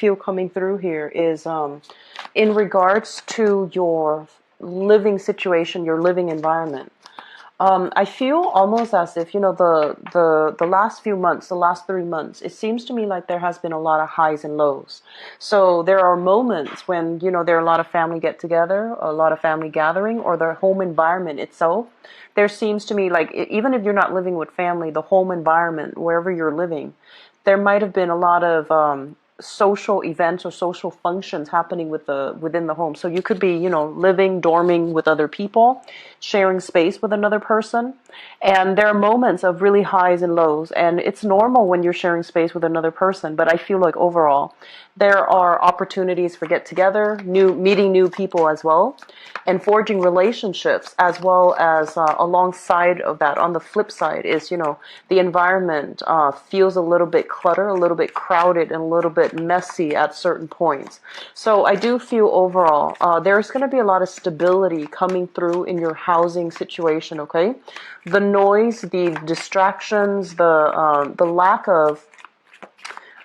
feel coming through here is in regards to your living situation, your living environment. I feel almost as if, the last few months, the last 3 months, it seems to me like there has been a lot of highs and lows. So there are moments when, there are a lot of family get together, a lot of family gathering, or the home environment itself. There seems to me like, even if you're not living with family, the home environment, wherever you're living, there might have been a lot of social events or social functions happening within the home. So you could be, living, dorming with other people, sharing space with another person. And there are moments of really highs and lows. And it's normal when you're sharing space with another person. But I feel like overall, there are opportunities for get together, meeting new people as well, and forging relationships, as well as alongside of that, on the flip side is, the environment feels a little bit cluttered, a little bit crowded, and a little bit messy at certain points. So I do feel overall there's going to be a lot of stability coming through in your housing situation, okay? The noise, the distractions, the lack of,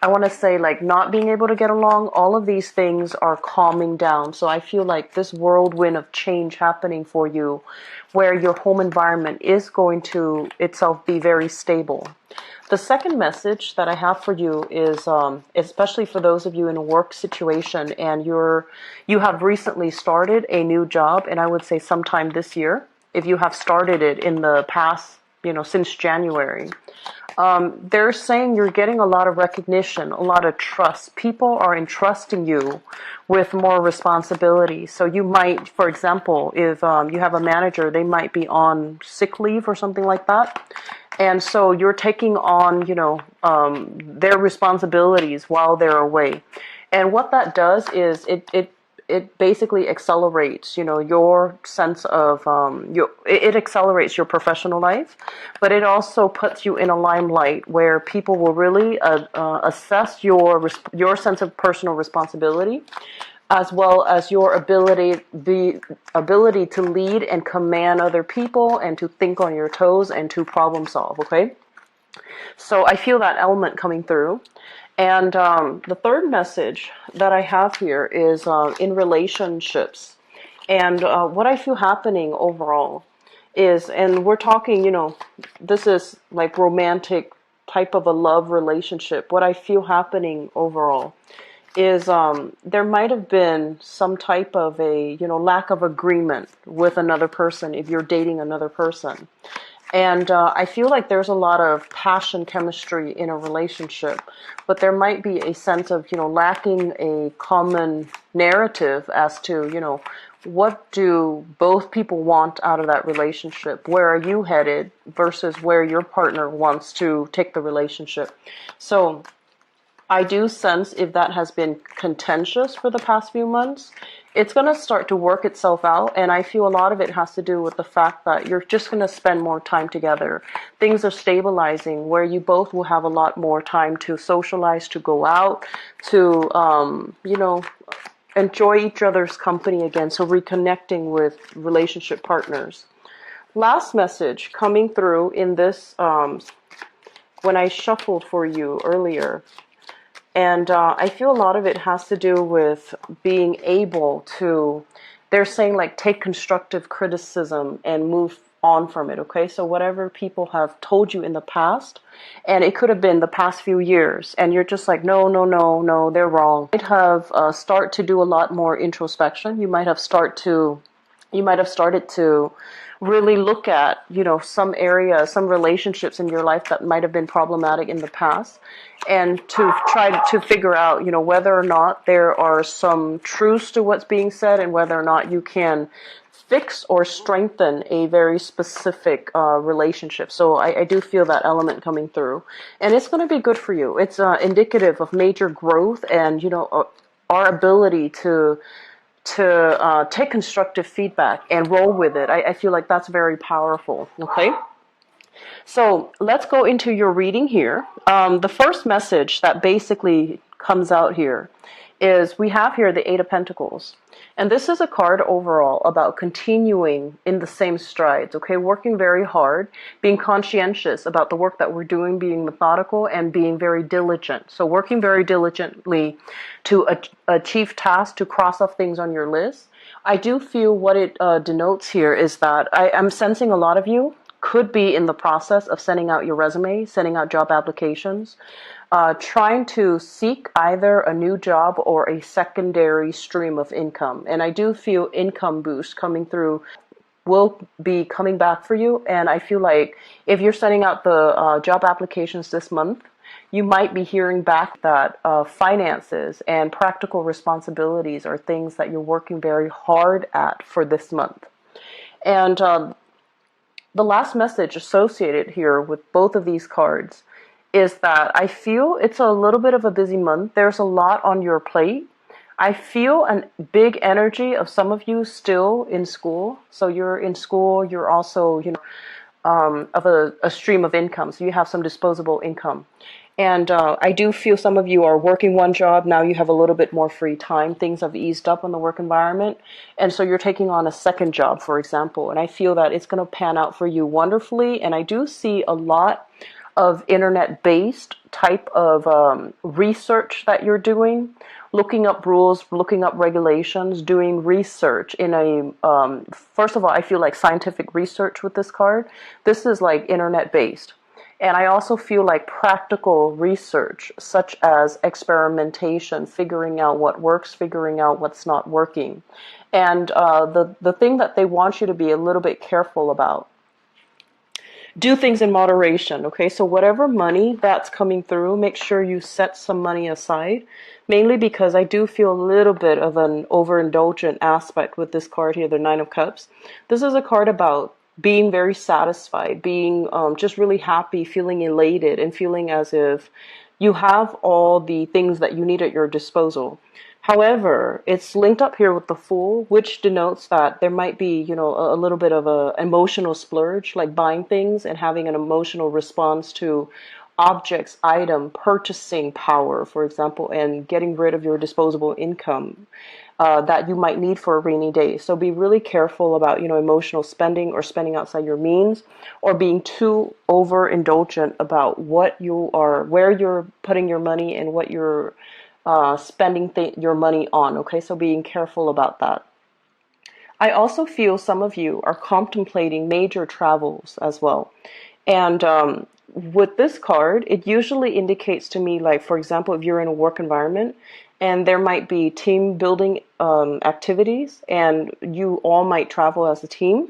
I want to say, like, not being able to get along, all of these things are calming down. So I feel like this whirlwind of change happening for you, where your home environment is going to itself be very stable. The second message that I have for you is, especially for those of you in a work situation and you have recently started a new job, and I would say sometime this year, if you have started it in the past, since January. They're saying you're getting a lot of recognition, a lot of trust. People are entrusting you with more responsibility. So you might, for example, if you have a manager, they might be on sick leave or something like that. And so you're taking on, their responsibilities while they're away. And what that does is it basically accelerates, your sense of, it accelerates your professional life, but it also puts you in a limelight where people will really assess your sense of personal responsibility, as well as the ability to lead and command other people and to think on your toes and to problem solve, okay? So I feel that element coming through. And the third message that I have here is in relationships. And what I feel happening overall is, and we're talking, this is like romantic type of a love relationship. What I feel happening overall is there might have been some type of a, lack of agreement with another person if you're dating another person. And I feel like there's a lot of passion, chemistry in a relationship, but there might be a sense of, lacking a common narrative as to, what do both people want out of that relationship? Where are you headed versus where your partner wants to take the relationship? So I do sense if that has been contentious for the past few months, it's going to start to work itself out. And I feel a lot of it has to do with the fact that you're just going to spend more time together. Things are stabilizing where you both will have a lot more time to socialize, to go out, to, enjoy each other's company again. So reconnecting with relationship partners. Last message coming through in this, when I shuffled for you earlier. And I feel a lot of it has to do with being able to, they're saying, like, take constructive criticism and move on from it, okay? So whatever people have told you in the past, and it could have been the past few years, and you're just like, no, they're wrong. You might have start to do a lot more introspection. You might have started to really look at, some areas, some relationships in your life that might have been problematic in the past, and to try to figure out, whether or not there are some truths to what's being said and whether or not you can fix or strengthen a very specific relationship. So I do feel that element coming through, and it's going to be good for you. It's indicative of major growth and, our ability to take constructive feedback and roll with it. I feel like that's very powerful, okay? So let's go into your reading here. The first message that basically comes out here is we have here the Eight of Pentacles. And this is a card overall about continuing in the same strides, okay? Working very hard, being conscientious about the work that we're doing, being methodical, and being very diligent. So working very diligently to achieve tasks, to cross off things on your list. I do feel what it denotes here is that I'm sensing a lot of you could be in the process of sending out your resume, sending out job applications, trying to seek either a new job or a secondary stream of income. And I do feel income boost coming through will be coming back for you. And I feel like if you're sending out the job applications this month, you might be hearing back that finances and practical responsibilities are things that you're working very hard at for this month. And the last message associated here with both of these cards is that I feel it's a little bit of a busy month. There's a lot on your plate. I feel a big energy of some of you still in school. So you're in school, you're also, of a stream of income. So you have some disposable income. And I do feel some of you are working one job. Now you have a little bit more free time. Things have eased up in the work environment. And so you're taking on a second job, for example. And I feel that it's going to pan out for you wonderfully. And I do see a lot of internet-based type of research that you're doing, looking up rules, looking up regulations, doing research in a, first of all, I feel like scientific research with this card. This is like internet-based. And I also feel like practical research, such as experimentation, figuring out what works, figuring out what's not working. And the thing that they want you to be a little bit careful about, do things in moderation, okay? So whatever money that's coming through, make sure you set some money aside, mainly because I do feel a little bit of an overindulgent aspect with this card here, the Nine of Cups. This is a card about being very satisfied, being just really happy, feeling elated, and feeling as if you have all the things that you need at your disposal. However, it's linked up here with the Fool, which denotes that there might be, a little bit of a emotional splurge, like buying things and having an emotional response to objects, item, purchasing power, for example, and getting rid of your disposable income that you might need for a rainy day. So be really careful about, emotional spending or spending outside your means, or being too overindulgent about where you're putting your money and what you're spending your money on, okay? So being careful about that. I also feel some of you are contemplating major travels as well. And with this card, it usually indicates to me, like, for example, if you're in a work environment and there might be team building activities and you all might travel as a team,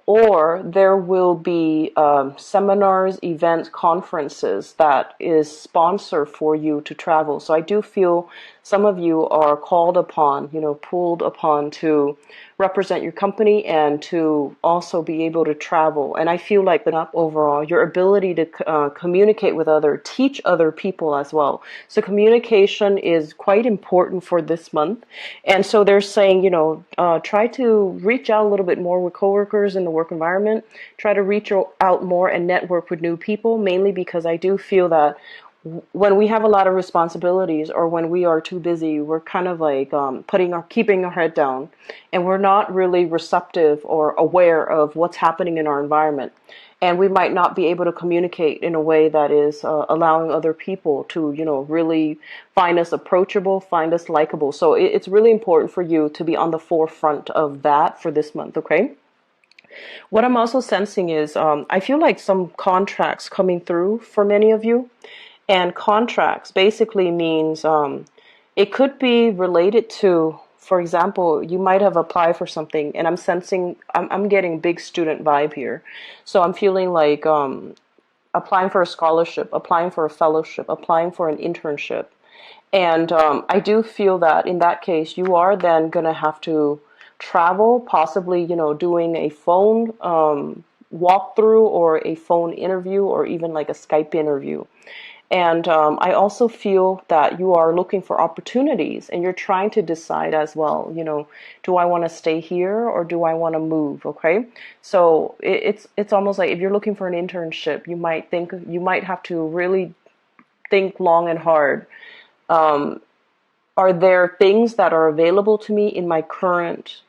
or there will be seminars, events, conferences that is sponsored for you to travel. So I do feel some of you are called upon, pulled upon to represent your company and to also be able to travel. And I feel like that overall, your ability to communicate with teach other people as well. So communication is quite important for this month. And so they're saying, try to reach out a little bit more with coworkers in the work environment. Try to reach out more and network with new people, mainly because I do feel that when we have a lot of responsibilities or when we are too busy, we're kind of like keeping our head down, and we're not really receptive or aware of what's happening in our environment. And we might not be able to communicate in a way that is allowing other people to, really find us approachable, find us likable. So it's really important for you to be on the forefront of that for this month, okay? What I'm also sensing is I feel like some contracts coming through for many of you. And contracts basically means it could be related to, for example, you might have applied for something, and I'm getting big student vibe here. So I'm feeling like applying for a scholarship, applying for a fellowship, applying for an internship. And I do feel that in that case, you are then going to have to travel, possibly, doing a phone walkthrough or a phone interview or even like a Skype interview. And I also feel that you are looking for opportunities and you're trying to decide as well, do I want to stay here or do I want to move? Okay. So it's almost like if you're looking for an internship, you might have to really think long and hard Are there things that are available to me in my current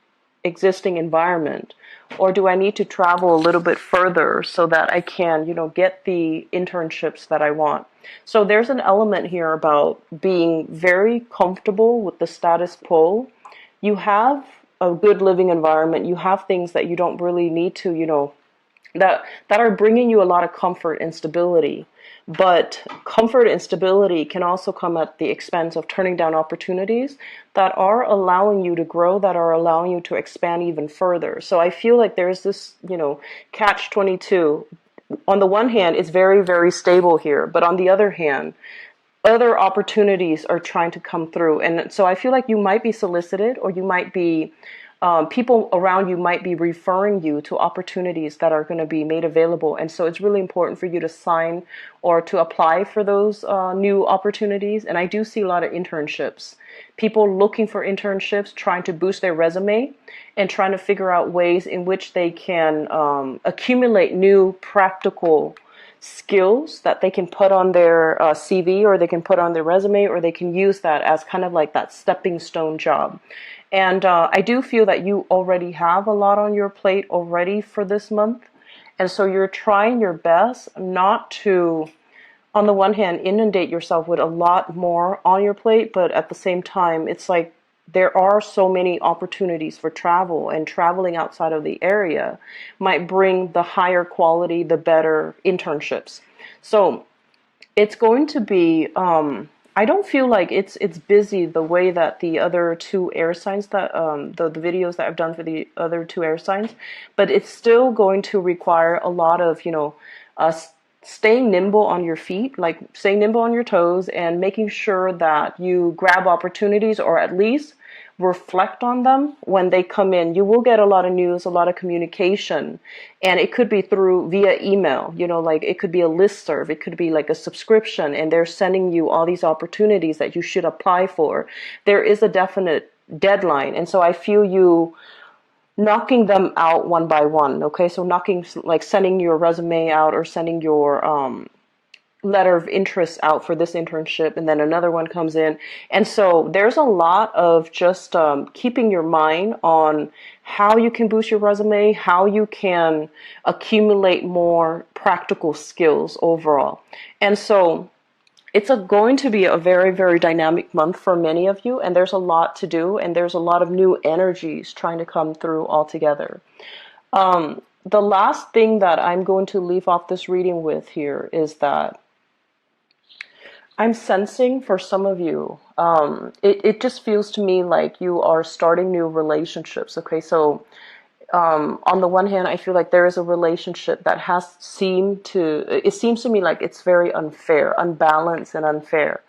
existing environment? Or do I need to travel a little bit further so that I can, get the internships that I want? So there's an element here about being very comfortable with the status quo. You have a good living environment. You have things that you don't really need to, that are bringing you a lot of comfort and stability. But comfort and stability can also come at the expense of turning down opportunities that are allowing you to grow, that are allowing you to expand even further. So I feel like there's this, catch 22. On the one hand, it's very, very stable here, but on the other hand, other opportunities are trying to come through. And so I feel like you might be solicited, or you might be, people around you might be referring you to opportunities that are going to be made available. And so it's really important for you to sign or to apply for those new opportunities. And I do see a lot of internships, people looking for internships, trying to boost their resume and trying to figure out ways in which they can accumulate new practical skills that they can put on their CV, or they can put on their resume, or they can use that as kind of like that stepping stone job. And I do feel that you already have a lot on your plate already for this month. And so you're trying your best not to, on the one hand, inundate yourself with a lot more on your plate, but at the same time, it's like there are so many opportunities for travel, and traveling outside of the area might bring the higher quality, the better internships. So it's going to be, I don't feel like it's busy the way that the other two air signs, that the videos that I've done for the other two air signs, but it's still going to require a lot of, staying nimble on your feet, like staying nimble on your toes, and making sure that you grab opportunities, or at least reflect on them when they come in. You will get a lot of news, a lot of communication, and it could be through via email, like it could be a listserv, it could be like a subscription, and they're sending you all these opportunities that you should apply for. There is a definite deadline, and so I feel you knocking them out one by one. Okay, so like sending your resume out, or sending your letter of interest out for this internship, and then another one comes in. And so there's a lot of just keeping your mind on how you can boost your resume, how you can accumulate more practical skills overall. And so it's going to be a very, very dynamic month for many of you, and there's a lot to do, and there's a lot of new energies trying to come through altogether. The last thing that I'm going to leave off this reading with here is that I'm sensing for some of you, it just feels to me like you are starting new relationships. Okay, so on the one hand, I feel like there is a relationship that it seems to me like it's very unfair, unbalanced and unfair.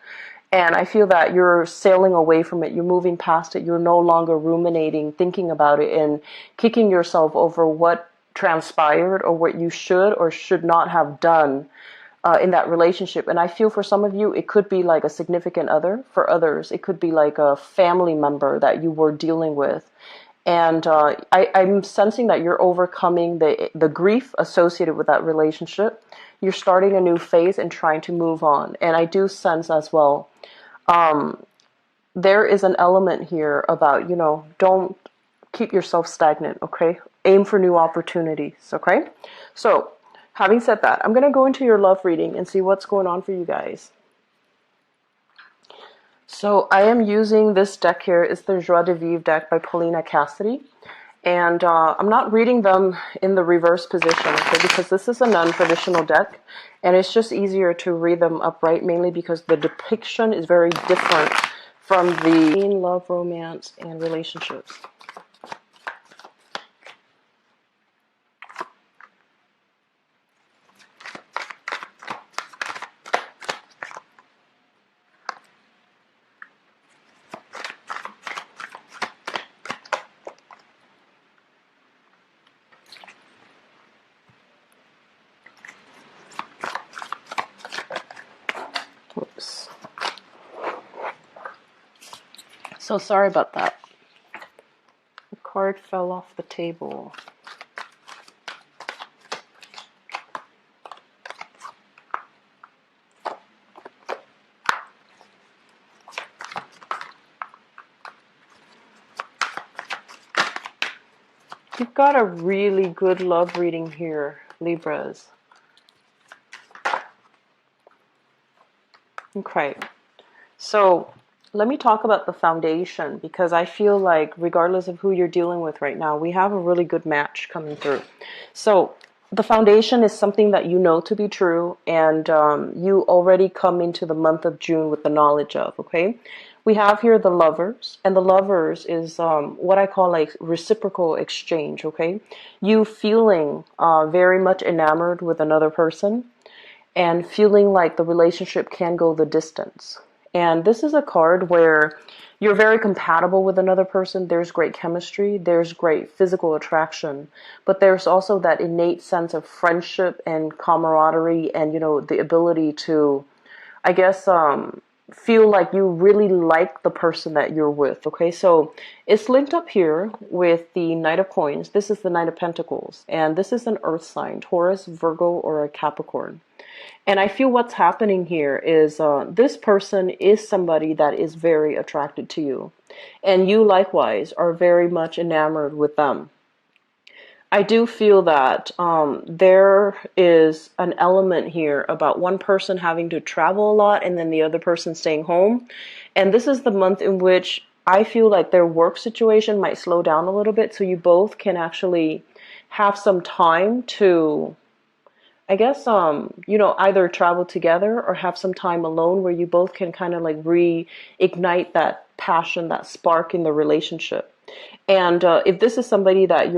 And I feel that you're sailing away from it. You're moving past it. You're no longer ruminating, thinking about it, and kicking yourself over what transpired, or what you should or should not have done in that relationship. And I feel for some of you, it could be like a significant other. For others, it could be like a family member that you were dealing with. And I'm sensing that you're overcoming the grief associated with that relationship. You're starting a new phase and trying to move on. And I do sense as well, there is an element here about, don't keep yourself stagnant, okay? Aim for new opportunities, okay? So, having said that, I'm going to go into your love reading and see what's going on for you guys. So I am using this deck here. It's the Joie de Vivre deck by Paulina Cassidy. And I'm not reading them in the reverse position, okay, because this is a non-traditional deck. And it's just easier to read them upright, mainly because the depiction is very different from the love, romance, and relationships. Oops. So sorry about that. The card fell off the table. You've got a really good love reading here, Libras. Okay. So let me talk about the foundation, because I feel like regardless of who you're dealing with right now, we have a really good match coming through. So the foundation is something that you know to be true, and you already come into the month of June with the knowledge of, okay? We have here the lovers, and the lovers is what I call like reciprocal exchange, okay? You feeling very much enamored with another person, and feeling like the relationship can go the distance. And this is a card where you're very compatible with another person. There's great chemistry, there's great physical attraction, but there's also that innate sense of friendship and camaraderie, and the ability to, I guess, feel like you really like the person that you're with. Okay, so it's linked up here with the Knight of Coins. This is the Knight of Pentacles, and this is an earth sign, Taurus, Virgo, or a Capricorn. And I feel what's happening here is this person is somebody that is very attracted to you, and you likewise are very much enamored with them. I do feel that there is an element here about one person having to travel a lot and then the other person staying home. And this is the month in which I feel like their work situation might slow down a little bit, so you both can actually have some time to, I guess, either travel together or have some time alone where you both can kind of like reignite that passion, that spark in the relationship. And if this is somebody that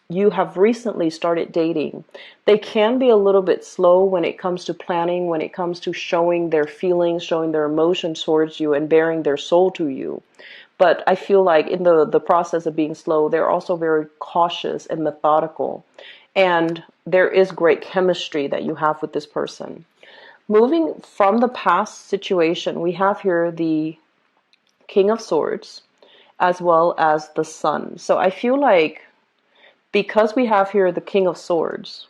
you have recently started dating, they can be a little bit slow when it comes to planning, when it comes to showing their feelings, showing their emotions towards you, and bearing their soul to you. But I feel like in the process of being slow, they're also very cautious and methodical. And there is great chemistry that you have with this person. Moving from the past situation, we have here the King of Swords as well as the Sun. So I feel like because we have here the King of Swords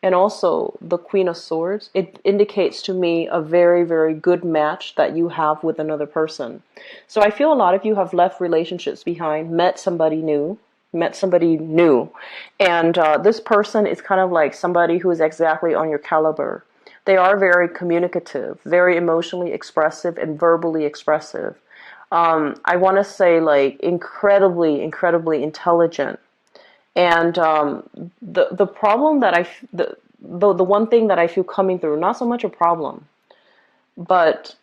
and also the Queen of Swords, it indicates to me a very, very good match that you have with another person. So I feel a lot of you have left relationships behind, met somebody new, and this person is kind of like somebody who is exactly on your caliber. They are very communicative, very emotionally expressive, and verbally expressive. I want to say like incredibly, incredibly intelligent. And the problem that the one thing that I feel coming through, not so much a problem, but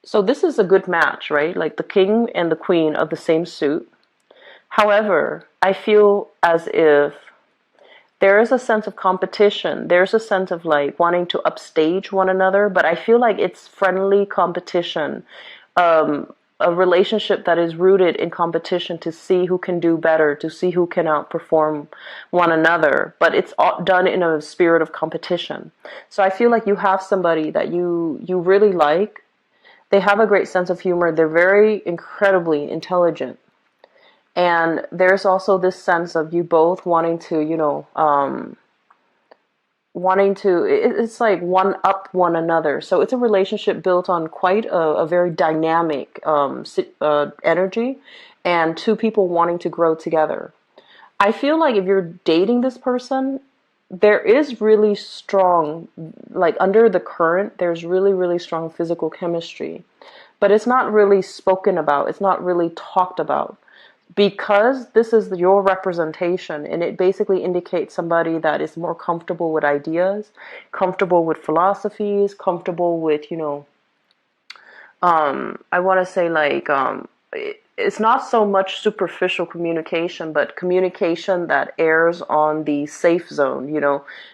so this is a good match, right? Like the king and the queen of the same suit. However, I feel as if there is a sense of competition. There's a sense of like wanting to upstage one another, but I feel like it's friendly competition. A relationship that is rooted in competition to see who can do better, to see who can outperform one another, but it's all done in a spirit of competition. So I feel like you have somebody that you really like. They have a great sense of humor. They're very incredibly intelligent. And there's also this sense of you both wanting to, it's like one up one another. So it's a relationship built on quite a very dynamic energy, and two people wanting to grow together. I feel like if you're dating this person, there is really strong, like under the current, there's really, really strong physical chemistry. But it's not really spoken about. It's not really talked about. Because this is your representation, and it basically indicates somebody that is more comfortable with ideas, comfortable with philosophies, comfortable with, I want to say like, it's not so much superficial communication, but communication that airs on the safe zone,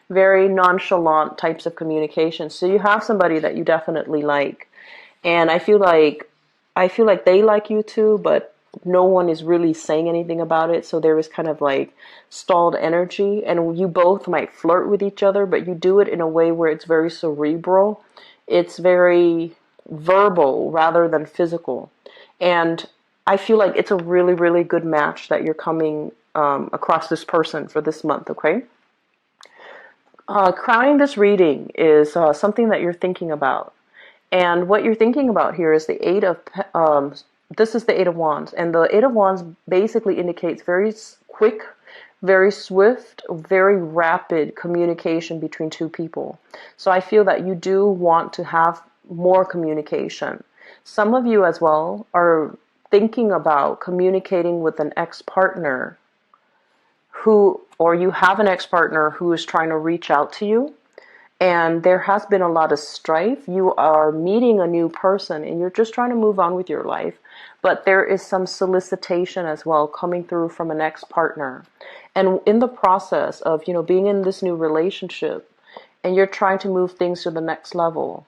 very nonchalant types of communication. So you have somebody that you definitely like. And I feel like they like you too, but no one is really saying anything about it. So there is kind of like stalled energy, and you both might flirt with each other, but you do it in a way where it's very cerebral. It's very verbal rather than physical. And I feel like it's a really, really good match that you're coming across this person for this month, okay? Crowning this reading is something that you're thinking about. And what you're thinking about here is the this is the Eight of Wands, and the Eight of Wands basically indicates very quick, very swift, very rapid communication between two people. So I feel that you do want to have more communication. Some of you as well are thinking about communicating with an ex-partner who, or you have an ex-partner who is trying to reach out to you, and there has been a lot of strife. You are meeting a new person and you're just trying to move on with your life, but there is some solicitation as well coming through from an ex-partner. And in the process of, being in this new relationship and you're trying to move things to the next level,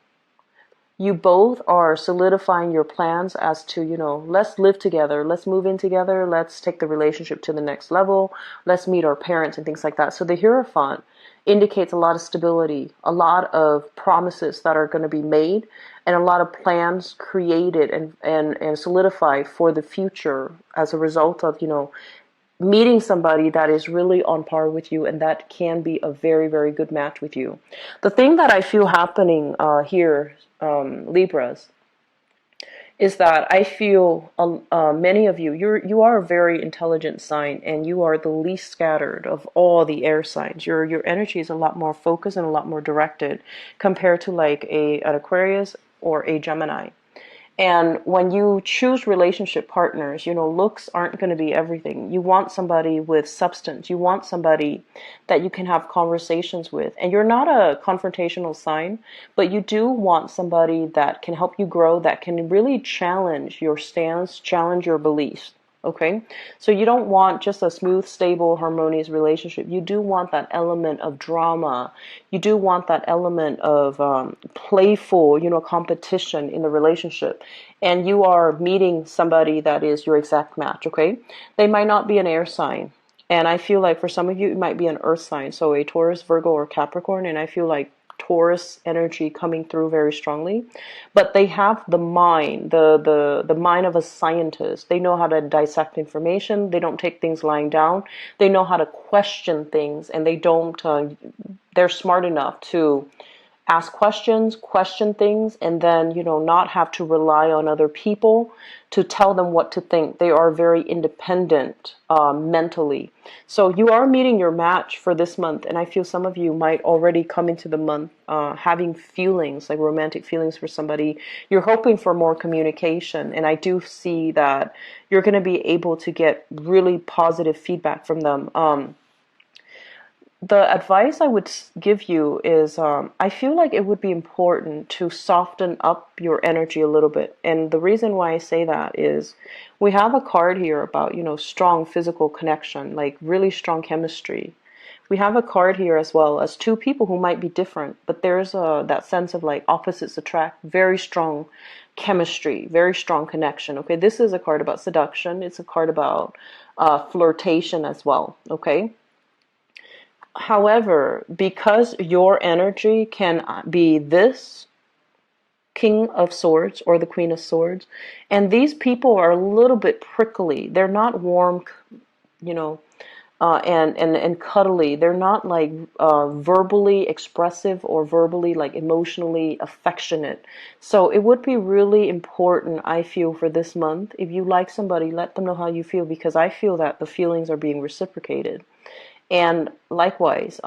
you both are solidifying your plans as to, let's live together, let's move in together, let's take the relationship to the next level, let's meet our parents and things like that. So the Hierophant indicates a lot of stability, a lot of promises that are going to be made, and a lot of plans created and solidified for the future as a result of, meeting somebody that is really on par with you and that can be a very, very good match with you. The thing that I feel happening here, Libras, is that I feel many of you, you are a very intelligent sign, and you are the least scattered of all the air signs. Your energy is a lot more focused and a lot more directed compared to like an Aquarius or a Gemini. And when you choose relationship partners, looks aren't going to be everything. You want somebody with substance. You want somebody that you can have conversations with. And you're not a confrontational sign, but you do want somebody that can help you grow, that can really challenge your stance, challenge your beliefs. Okay, so you don't want just a smooth, stable, harmonious relationship. You do want that element of drama. You do want that element of playful, competition in the relationship. And you are meeting somebody that is your exact match. Okay, they might not be an air sign, and I feel like for some of you it might be an earth sign, so a Taurus, Virgo, or Capricorn. And I feel like Taurus energy coming through very strongly, but they have the mind, the mind of a scientist. They know how to dissect information. They don't take things lying down. They know how to question things, and they don't. They're smart enough to ask questions, question things, and then, not have to rely on other people to tell them what to think. They are very independent mentally. So you are meeting your match for this month, and I feel some of you might already come into the month having feelings, like romantic feelings for somebody. You're hoping for more communication, and I do see that you're going to be able to get really positive feedback from them. The advice I would give you is I feel like it would be important to soften up your energy a little bit. And the reason why I say that is we have a card here about, strong physical connection, like really strong chemistry. We have a card here as well as two people who might be different, but there's that sense of like opposites attract, very strong chemistry, very strong connection. Okay, this is a card about seduction. It's a card about flirtation as well. Okay. However, because your energy can be this King of Swords or the Queen of Swords, and these people are a little bit prickly. They're not warm, and cuddly. They're not like verbally expressive or verbally like emotionally affectionate. So it would be really important, I feel, for this month, if you like somebody, let them know how you feel, because I feel that the feelings are being reciprocated. And likewise,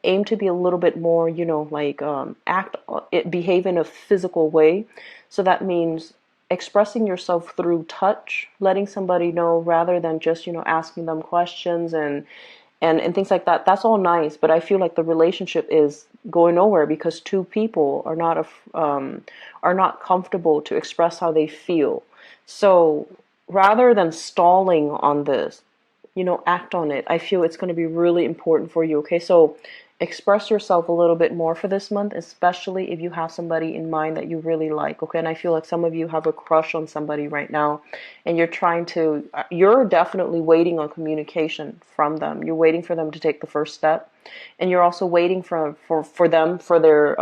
aim to be a little bit more, behave in a physical way. So that means expressing yourself through touch, letting somebody know rather than just, asking them questions and things like that. That's all nice, but I feel like the relationship is going nowhere because two people are not comfortable to express how they feel. So rather than stalling on this, act on it. I feel it's going to be really important for you. Okay, so express yourself a little bit more for this month, especially if you have somebody in mind that you really like. Okay, and I feel like some of you have a crush on somebody right now, and you're definitely waiting on communication from them. You're waiting for them to take the first step, and you're also waiting for them for their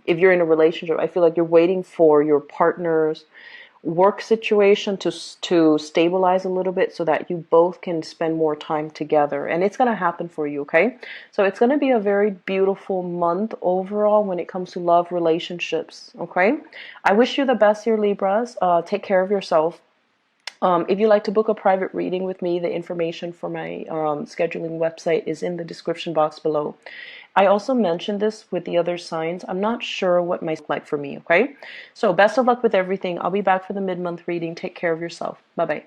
if you're in a relationship, I feel like you're waiting for your partner's work situation to stabilize a little bit so that you both can spend more time together, and it's going to happen for you. Okay, so it's going to be a very beautiful month overall when it comes to love, relationships. Okay, I wish you the best here, Libras. Take care of yourself. If you'd like to book a private reading with me, the information for my scheduling website is in the description box below. I also mentioned this with the other signs. I'm not sure what might look like for me, okay? So best of luck with everything. I'll be back for the mid-month reading. Take care of yourself. Bye-bye.